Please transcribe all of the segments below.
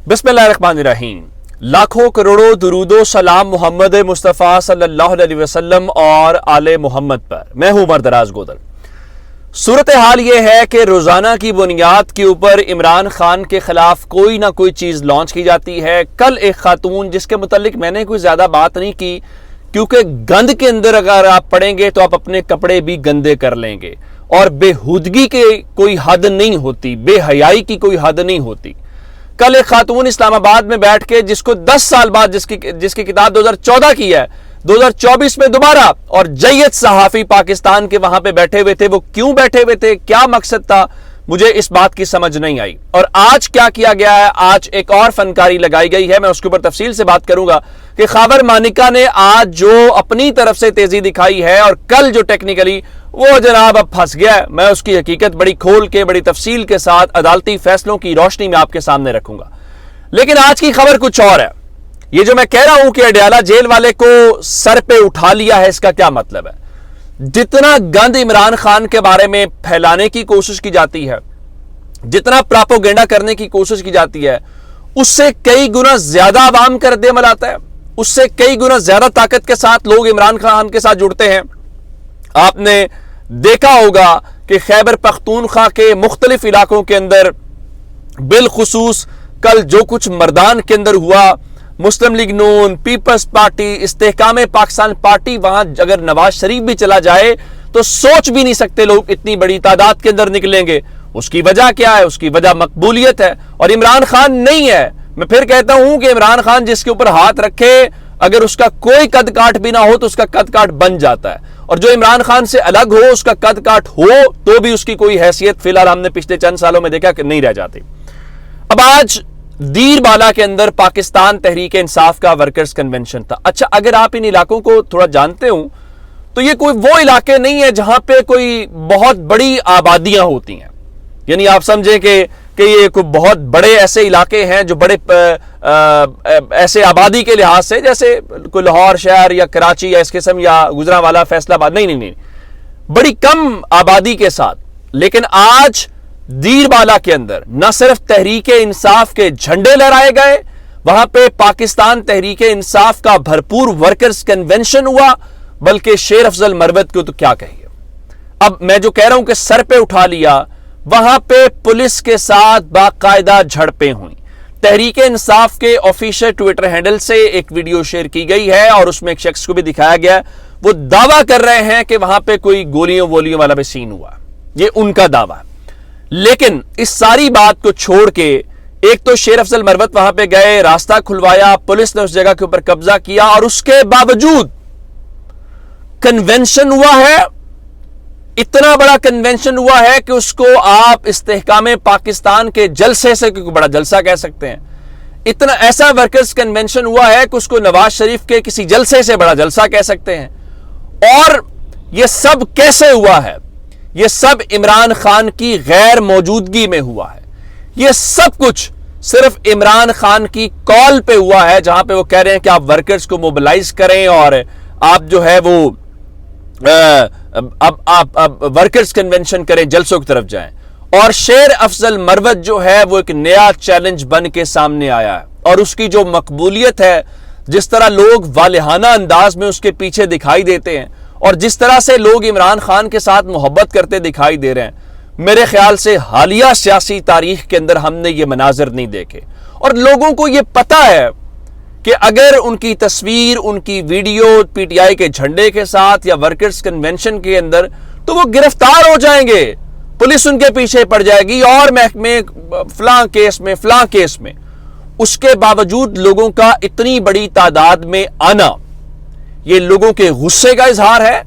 बिस्मिल्लाहिर्रहमानिर्रहीम। लाखों करोड़ों दुरूदो सलाम मोहम्मद मुस्तफ़ा सल्लल्लाहु अलैहि वसल्लम और आले मोहम्मद पर। मैं हूं उमर दराज गोदर। सूरत हाल ये है कि रोजाना की बुनियाद के ऊपर इमरान खान के खिलाफ कोई ना कोई चीज लॉन्च की जाती है। कल एक खातून, जिसके मुतालिक मैंने कोई ज्यादा बात नहीं की, क्योंकि गंद के अंदर अगर आप पड़ेंगे तो आप अपने कपड़े भी गंदे कर लेंगे और बेहुदगी के कोई हद नहीं होती, बेहयाई की कोई हद नहीं होती। कल एक खातून इस्लामाबाद में बैठ के, जिसको 10 साल बाद जिसकी किताब 2014 की है, 2024 में दोबारा, और जय्यद सहाफी पाकिस्तान के वहां पे बैठे हुए थे। वो क्यों बैठे हुए थे, क्या मकसद था, मुझे इस बात की समझ नहीं आई। और आज क्या किया गया है, आज एक और फनकारी लगाई गई है। मैं उसके ऊपर तफसील से बात करूंगा कि खाबर मानिका ने आज जो अपनी तरफ से तेजी दिखाई है और कल जो टेक्निकली वो जनाब अब फंस गया है। मैं उसकी हकीकत बड़ी खोल के, बड़ी तफसील के साथ अदालती फैसलों की रोशनी में आपके सामने रखूंगा। लेकिन आज की खबर कुछ और है। ये जो मैं कह रहा हूं कि अडयाला जेल वाले को सर पे उठा लिया है, इसका क्या मतलब है? जितना गंद इमरान खान के बारे में फैलाने की कोशिश की जाती है, जितना प्रोपेगेंडा करने की कोशिश की जाती है, उससे कई गुना ज्यादा आवाम का रद्द अमल आता है, उससे कई गुना ज्यादा ताकत के साथ लोग इमरान खान के साथ जुड़ते हैं। आपने देखा होगा कि खैबर पख्तूनख्वा के मुख्तलिफ इलाकों के अंदर, बिलखुसूस कल जो कुछ मर्दान के अंदर हुआ, मुस्लिम लीग नून, पीपल्स पार्टी, इस्तेहकाम पाकिस्तान पार्टी, वहां अगर नवाज शरीफ भी चला जाए तो सोच भी नहीं सकते लोग इतनी बड़ी तादाद के अंदर निकलेंगे। उसकी वजह क्या है? उसकी वजह मकबूलियत है और इमरान खान नहीं है। मैं फिर कहता हूं कि इमरान खान जिसके ऊपर हाथ रखे, अगर उसका कोई कद काट भी ना हो तो उसका कद काट बन जाता है, और जो इमरान खान से अलग हो, उसका कद काट हो तो भी उसकी कोई हैसियत फिलहाल हमने पिछले चंद सालों में देखा कि नहीं रह जाती। अब आज दीरबाला के अंदर पाकिस्तान तहरीक इंसाफ का वर्कर्स कन्वेंशन था। अच्छा, अगर आप इन इलाकों को थोड़ा जानते हो तो ये कोई वो इलाके नहीं है जहां पे कोई बहुत बड़ी आबादियां होती हैं। यानी आप समझें कि ये कोई बहुत बड़े ऐसे इलाके हैं जो बड़े ऐसे आबादी के लिहाज से, जैसे कोई लाहौर शहर या कराची या इस किस्म या गुजरांवाला, फैसलाबाद, नहीं, बड़ी कम आबादी के साथ। लेकिन आज दीरबाला के अंदर न सिर्फ तहरीक इंसाफ के झंडे लहराए गए, वहां पे पाकिस्तान तहरीक इंसाफ का भरपूर वर्कर्स कन्वेंशन हुआ, बल्कि शेर अफजल मरवत को तो क्या कहिए। अब मैं जो कह रहा हूं कि सर पे उठा लिया, वहां पे पुलिस के साथ बाकायदा झड़पें हुई। तहरीक इंसाफ के ऑफिशियल ट्विटर हैंडल से एक वीडियो शेयर की गई है और उसमें एक शख्स को भी दिखाया गया। वो दावा कर रहे हैं कि वहां पे कोई गोलियों वोलियों वाला भी सीन हुआ, ये उनका दावा है। लेकिन इस सारी बात को छोड़ के, एक तो शेर अफजल मरवत वहां पे गए, रास्ता खुलवाया, पुलिस ने उस जगह के ऊपर कब्जा किया, और उसके बावजूद कन्वेंशन हुआ है। इतना बड़ा कन्वेंशन हुआ है कि उसको आप इस्तेहकाम पाकिस्तान के जलसे से, क्योंकि बड़ा जलसा कह सकते हैं, इतना ऐसा वर्कर्स कन्वेंशन हुआ है कि उसको नवाज शरीफ के किसी जलसे से बड़ा जलसा कह सकते हैं। और यह सब कैसे हुआ है? यह सब इमरान खान की गैर मौजूदगी में हुआ है। यह सब कुछ सिर्फ इमरान खान की कॉल पे हुआ है, जहां पे वो कह रहे हैं कि आप वर्कर्स को मोबिलाइज करें और आप जो है वो अब आप वर्कर्स कन्वेंशन करें, जलसों की तरफ जाएं। और शेर अफजल मरवत जो है वो एक नया चैलेंज बन के सामने आया है, और उसकी जो मकबूलियत है, जिस तरह लोग वालिहाना अंदाज में उसके पीछे दिखाई देते हैं और जिस तरह से लोग इमरान खान के साथ मोहब्बत करते दिखाई दे रहे हैं, मेरे ख्याल से हालिया सियासी तारीख के अंदर हमने ये मनाजिर नहीं देखे। और लोगों को ये पता है कि अगर उनकी तस्वीर, उनकी वीडियो पीटीआई के झंडे के साथ या वर्कर्स कन्वेंशन के अंदर, तो वो गिरफ्तार हो जाएंगे, पुलिस उनके पीछे पड़ जाएगी और महकमे फलां केस में। उसके बावजूद लोगों का इतनी बड़ी तादाद में आना, ये लोगों के गुस्से का इजहार है,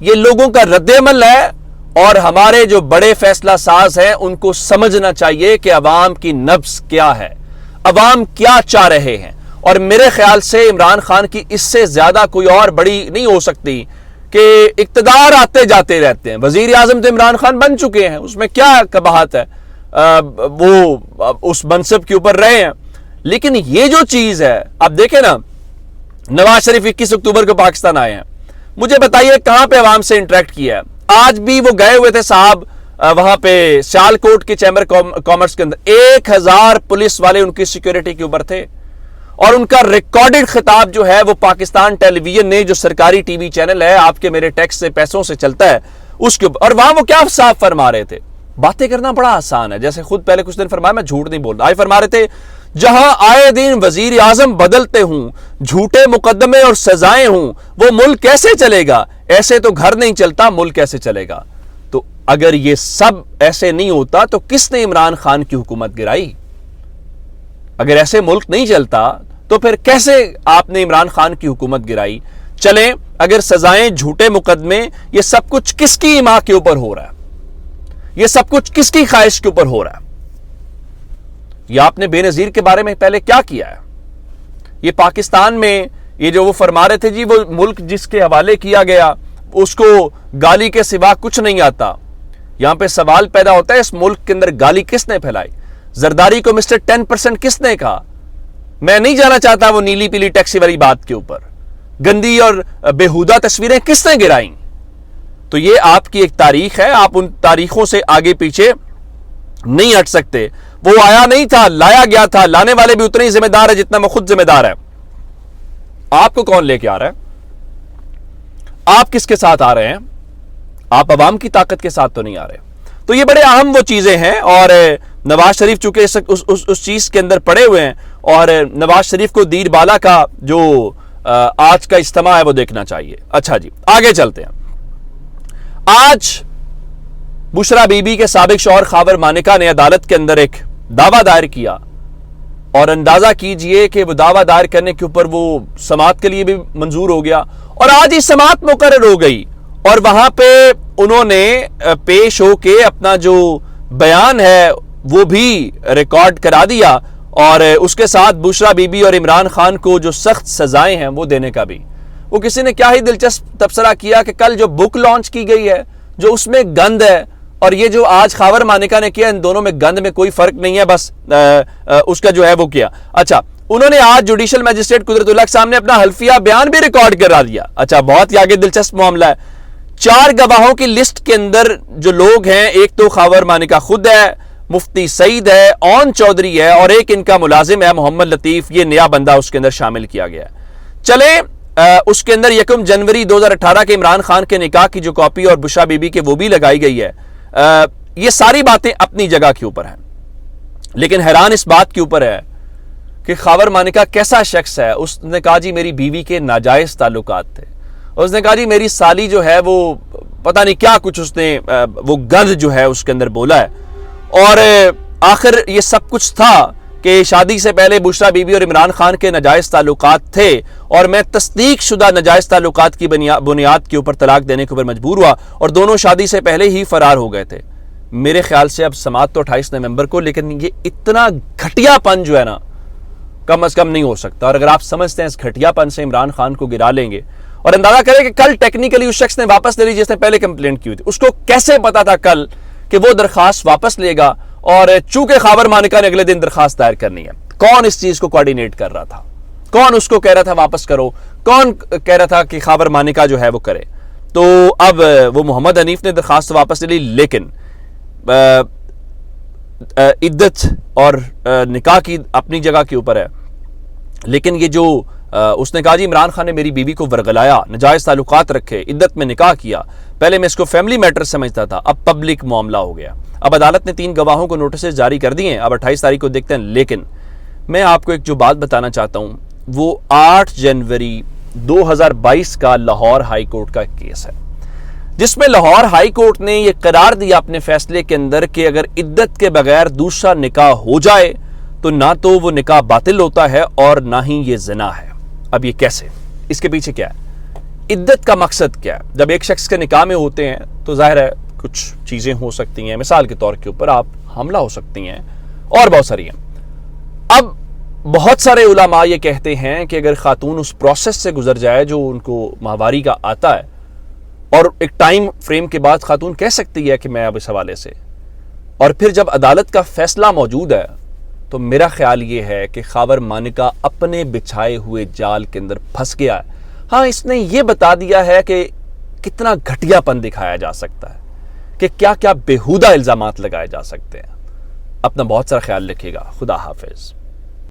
ये लोगों का रद्द-ए-अमल है। और हमारे जो बड़े फैसला साज हैं उनको समझना चाहिए कि अवाम की नब्ज क्या है, अवाम क्या चाह रहे हैं। और मेरे ख्याल से इमरान खान की इससे ज्यादा कोई और बड़ी नहीं हो सकती कि इक्तदार आते जाते रहते हैं। वजीर आजम तो इमरान खान बन चुके हैं, उसमें क्या कबाहत है, वो उस मनसब के ऊपर रहे हैं। लेकिन ये जो चीज है, आप देखें ना, नवाज शरीफ 21 अक्टूबर को पाकिस्तान आए हैं, मुझे बताइए कहां पे अवाम से इंटरेक्ट किया है? आज भी वो गए हुए थे साहब वहां पे सियालकोट के चैम्बर कॉमर्स के अंदर 1000 पुलिस वाले उनकी सिक्योरिटी के ऊपर थे, और उनका रिकॉर्डेड खिताब जो है वो पाकिस्तान टेलीविजन ने, जो सरकारी टीवी चैनल है, आपके मेरे टैक्स से पैसों से चलता है, उसके ऊपर। और वहां वो क्या साफ फरमा रहे थे, बातें करना बड़ा आसान है, जैसे खुद पहले कुछ दिन फरमाया, मैं झूठ नहीं बोल रहा, आए फरमा रहे थे जहां आए दिन वजीर आजम बदलते हूं, झूठे मुकदमे और सजाएं हूं, वो मुल्क कैसे चलेगा, ऐसे तो घर नहीं चलता, मुल्क कैसे चलेगा। तो अगर ये सब ऐसे नहीं होता तो किसने इमरान खान की हुकूमत गिराई? अगर ऐसे मुल्क नहीं चलता तो फिर कैसे आपने इमरान खान की हुकूमत गिराई? चलें, अगर सजाएं, झूठे मुकदमे, ये सब कुछ किसकी मां के ऊपर हो रहा है? ये सब कुछ किसकी ख्वाहिश के ऊपर हो रहा है? ये आपने बेनजीर के बारे में पहले क्या किया है? ये पाकिस्तान में ये जो वो फरमा रहे थे जी, वो मुल्क जिसके हवाले किया गया उसको गाली के सिवा कुछ नहीं आता। यहां पे सवाल पैदा होता है, इस मुल्क के अंदर गाली किसने फैलाई? जरदारी को मिस्टर 10% किसने कहा? मैं नहीं जाना चाहता वो नीली पीली टैक्सी वाली बात के ऊपर। गंदी और बेहुदा तस्वीरें किसने गिराई? तो ये आपकी एक तारीख है, आप उन तारीखों से आगे पीछे नहीं हट सकते। वो आया नहीं था, लाया गया था, लाने वाले भी उतने ही जिम्मेदार है जितना वो खुद जिम्मेदार है। आपको कौन लेके आ रहा है? आप किसके साथ आ रहे हैं? आप अवाम की ताकत के साथ तो नहीं आ रहे। तो ये बड़े अहम वो चीजें हैं, और नवाज शरीफ चूंकि उस चीज के अंदर पड़े हुए हैं, और नवाज शरीफ को दीर बाला का जो आज का इज्तिमा है वो देखना चाहिए। अच्छा जी, आगे चलते हैं। आज बुशरा बीबी के साबिक शौहर खावर मानिका ने अदालत के अंदर एक दावा दायर किया, और अंदाजा कीजिए कि वो दावा दायर करने के ऊपर वो समाअत के लिए भी मंजूर हो गया, और आज ही समाअत मुकर्रर हो गई, और वहां पे उन्होंने पेश होके अपना जो बयान है वो भी रिकॉर्ड करा दिया, और उसके साथ बुशरा बीबी और इमरान खान को जो सख्त सजाएं हैं वो देने का भी। वो किसी ने क्या ही दिलचस्प तबसरा किया कि कल जो बुक लॉन्च की गई है, जो उसमें गंद है, और ये जो आज खावर मानिका ने किया, इन दोनों में गंद में कोई फर्क नहीं है, बस उसका जो है वो किया। अच्छा, उन्होंने आज जुडिशियल मैजिस्ट्रेट कुदरतुल्लाह के सामने अपना हल्फिया बयान भी रिकॉर्ड करा दिया। अच्छा, बहुत ही आगे दिलचस्प मामला है। 4 गवाहों की लिस्ट के अंदर जो लोग हैं, एक तो खावर मानिका खुद है, मुफ्ती सईद है, ओन चौधरी है, और एक इनका मुलाजिम है मोहम्मद लतीफ, ये नया बंदा उसके अंदर शामिल किया गया है। चले, उसके अंदर 1 जनवरी 2018 के इमरान खान के निकाह की जो कॉपी और बुशरा बीबी के वो भी लगाई गई है। ये सारी बातें अपनी जगह के ऊपर हैं, लेकिन हैरान इस बात के ऊपर है कि खावर मानिका कैसा शख्स है। उसने कहा जी मेरी बीवी के नाजायज ताल्लुकात थे, उसने कहा जी मेरी साली जो है वो पता नहीं क्या कुछ उसने वो गंद जो है उसके अंदर बोला है, और आखिर ये सब कुछ था कि शादी से पहले बुशरा बीबी और इमरान खान के नाजायज ताल्लुकात थे, और मैं तस्दीक शुदा नाजायज ताल्लुकात की बुनियाद के ऊपर तलाक देने के ऊपर मजबूर हुआ, और दोनों शादी से पहले ही फरार हो गए थे। मेरे ख्याल से अब समाअत तो 28 नवंबर को, लेकिन ये इतना घटियापन जो है ना, कम से कम नहीं हो सकता। और अगर आप समझते हैं इस घटियापन से इमरान खान को गिरा लेंगे, और अंदाजा करें कि कल टेक्निकली उस शख्स ने वापस ले ली जिसने पहले कंप्लेंट की हुई थी, उसको कैसे पता था कल कि वो दरखास्त वापस लेगा, और चूंकि खावर मानिका ने अगले दिन दरखास्त दायर करनी है। कौन इस चीज को कोऑर्डिनेट कर रहा था? कौन उसको कह रहा था वापस करो? कौन कह रहा था कि खावर मानिका जो है वो करे? तो अब वो मोहम्मद हनीफ ने दरखास्त वापस ले ली, लेकिन इद्दत और निकाह की अपनी जगह के ऊपर है। लेकिन ये जो उसने कहा जी इमरान खान ने मेरी बीवी को वरगलाया, नाजायज ताल्लुकात रखे, इद्दत में निकाह किया, पहले मैं इसको फैमिली मैटर समझता था, अब पब्लिक मामला हो गया। अब अदालत ने 3 गवाहों को नोटिस जारी कर दिए हैं, अब 28 तारीख को देखते हैं। लेकिन मैं आपको एक जो बात बताना चाहता हूं, वो 8 जनवरी 2022 का लाहौर हाई कोर्ट का केस है, जिसमें लाहौर हाई कोर्ट ने यह करार दिया अपने फैसले के अंदर कि अगर इद्दत के बगैर दूसरा निकाह हो जाए तो ना तो वो निकाह बातिल होता है और ना ही ये ज़िना है। अब ये कैसे? इसके पीछे क्या है? इद्दत का मकसद क्या है? जब एक शख्स के निकाह में होते हैं तो जाहिर है कुछ चीजें हो सकती हैं, मिसाल के तौर के ऊपर आप हमला हो सकती हैं, और बहुत सारी हैं। अब बहुत सारे उलमा ये कहते हैं कि अगर खातून उस प्रोसेस से गुजर जाए जो उनको माहवारी का आता है, और एक टाइम फ्रेम के बाद खातून कह सकती है कि मैं अब इस हवाले से, और फिर जब अदालत का फैसला मौजूद है, तो मेरा ख्याल ये है कि खावर मानिका अपने बिछाए हुए जाल के अंदर फंस गया है। हाँ, इसने ये बता दिया है कि कितना घटियापन दिखाया जा सकता है, کہ کیا کیا بیہودہ الزامات لگائے جا سکتے ہیں۔ اپنا بہت سارا خیال رکھیے گا۔ خدا حافظ۔